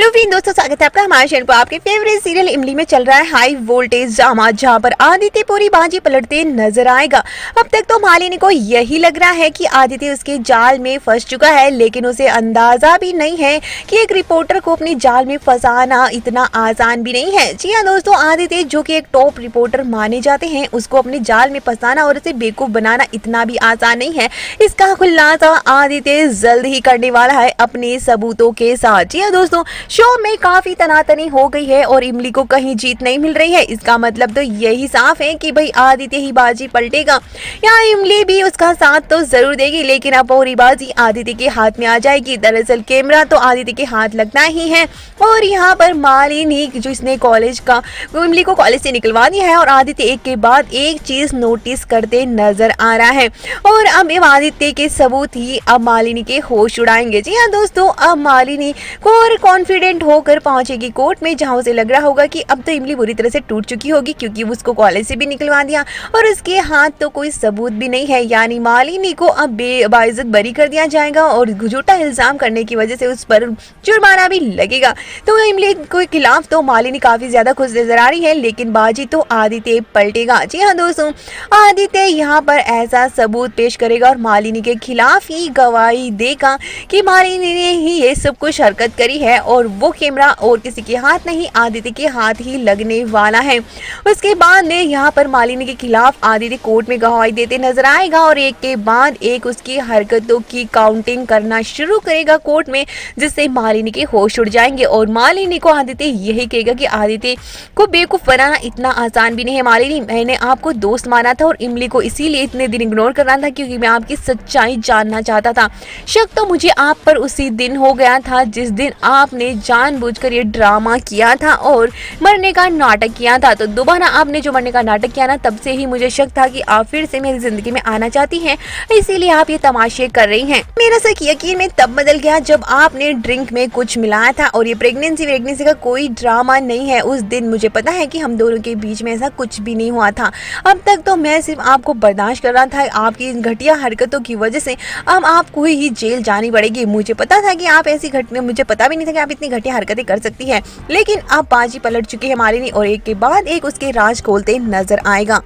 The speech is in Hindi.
हेलो फ्रेंड दोस्तों, स्वागत है आपका हमारे चैनल पर। आपके फेवरेट सीरियल इमली में चल रहा है हाई वोल्टेज ड्रामा, जहां पर आदित्य पूरी बाजी पलटते नजर आएगा। अब तक तो मालिनी को यही लग रहा है कि आदित्य उसके जाल में फंस चुका है, लेकिन उसे अंदाजा भी नहीं है कि एक रिपोर्टर को अपने जाल में फंसाना इतना आसान भी नहीं है। जी हाँ दोस्तों, आदित्य जो कि एक टॉप रिपोर्टर माने जाते हैं, उसको अपने जाल में फंसाना और उसे बेवकूफ बनाना इतना भी आसान नहीं है। इसका खुलासा आदित्य जल्द ही करने वाला है अपने सबूतों के साथ। जी हाँ दोस्तों, शो में काफी तनातनी हो गई है और इमली को कहीं जीत नहीं मिल रही है। इसका मतलब तो यही साफ है कि भाई आदित्य ही बाजी पलटेगा या इमली भी उसका साथ तो जरूर देगी, लेकिन अब पूरी बाजी आदित्य के हाथ में आ जाएगी। दरअसल कैमरा तो आदित्य के हाथ लगना ही है और यहाँ पर मालिनी जो इसने कॉलेज का इमली को कॉलेज से निकलवा दिया है और आदित्य एक के बाद एक चीज नोटिस करते नजर आ रहा है और अब आदित्य के सबूत ही अब मालिनी के होश उड़ाएंगे। जी हाँ दोस्तों, अब मालिनी को कॉन्फिडेंट होकर पहुंचेगी कोर्ट में, जहां उसे लग रहा होगा कि अब तो इमली बुरी तरह से टूट चुकी होगी, क्योंकि उसको कॉलेज से भी निकलवा दिया और उसके हाथ तो कोई सबूत भी नहीं है। यानी मालिनी को अब बेइज्जत बरी कर दिया जाएगा और झूठा इल्जाम करने की वजह से उस पर जुर्माना भी लगेगा। तो इमली के खिलाफ तो मालिनी काफी ज्यादा खुश नजर आ रही है, लेकिन बाजी तो आदित्य पलटेगा। जी हाँ दोस्तों, आदित्य यहाँ पर ऐसा सबूत पेश करेगा और मालिनी के खिलाफ ही गवाही देगा कि मालिनी ने ही ये सब कुछ हरकत करी है और वो कैमरा और किसी के हाथ नहीं, आदित्य के हाथ ही लगने वाला है। उसके बाद में यहाँ पर मालिनी के खिलाफ आदित्य कोर्ट में गवाही देते नजर आएगा और एक के बाद एक उसकी हरकतों की काउंटिंग करना शुरू करेगा कोर्ट में, जिससे मालिनी के होश उड़ जाएंगे और मालिनी को आदित्य यही कहेगा कि आदित्य को बेवकूफ बनाना इतना आसान भी नहीं है। मालिनी, मैंने आपको दोस्त माना था और इमली को इसीलिए इतने दिन इग्नोर कर रहा था क्योंकि मैं आपकी सच्चाई जानना चाहता था। शक तो मुझे आप पर उसी दिन हो गया था जिस दिन आपने जानबूझकर ये ड्रामा किया था और मरने का नाटक किया था। तो दोबारा आपने जो मरने का नाटक किया ना, तब से ही मुझे शक था कि आप फिर से मेरी जिंदगी में आना चाहती हैं, इसीलिए आप ये तमाशे कर रही हैं। मेरा शक यकीन में तब बदल गया जब आपने ड्रिंक में कुछ मिलाया था और ये प्रेगनेंसी का कोई ड्रामा नहीं है। उस दिन मुझे पता है कि हम दोनों के बीच में ऐसा कुछ भी नहीं हुआ था। अब तक तो मैं सिर्फ आपको बर्दाश्त कर रहा था, आपकी इन घटिया हरकतों की वजह से अब आपको ही जेल जानी पड़ेगी। मुझे पता था कि आप ऐसी घटना, मुझे पता भी नहीं था कि आप इतनी घटिया हरकतें कर सकती है, लेकिन अब बाजी पलट चुकी है मालिनी और एक के बाद एक उसके राज खोलते नजर आएगा।